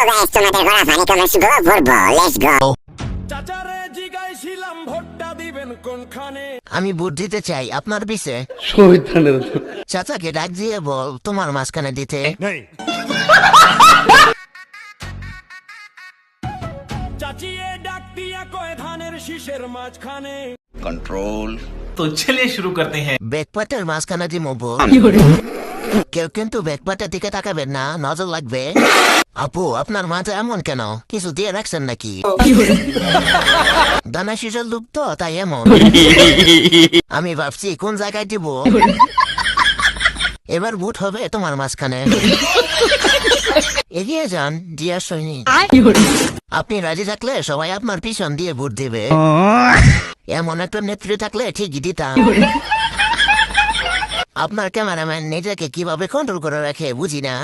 Guys তোমাদের গলা funny comments গুলো পড়বো, লেটস গো। চাচারে জিগাইছিলাম ভোটটা দিবেন কোনখানে। আমি ভোট দিতে চাই আপনার পিছে। শহীদানের চাচাকে ডাক দিয়ে বল তোমার মাঝখানে দিতে। চাচিয়ে ডাক দিয়া কয় ধানের শীষের মাঝখানে। तो चलिए शुरू करते हैं। ব্যাকপাটের মাঝখানে দিমো বল। কেউ কিন্তু ব্যাকপাটের দিকে তাকাবেন না, নজর লাগবে। আপু আপনার মাথা এমন কেন, কিছু দিয়ে রাখছেন নাকি? দানা শিশুর লোক তো তাই এমন। আমি ভাবছি কোন জায়গায় দিব। এবার ভোট হবে তোমার মাঝখানে। এগিয়ে যান ডিয়ার সৈনিক। আপনি রাজি থাকলে সবাই আপনার পিছন দিয়ে ভোট দেবে। এমন একটা নেত্রী থাকলে ঠিকই দিতাম। আপনার ক্যামেরাম্যান নিজেকে কিভাবে কন্ট্রোল করে রাখে বুঝি না।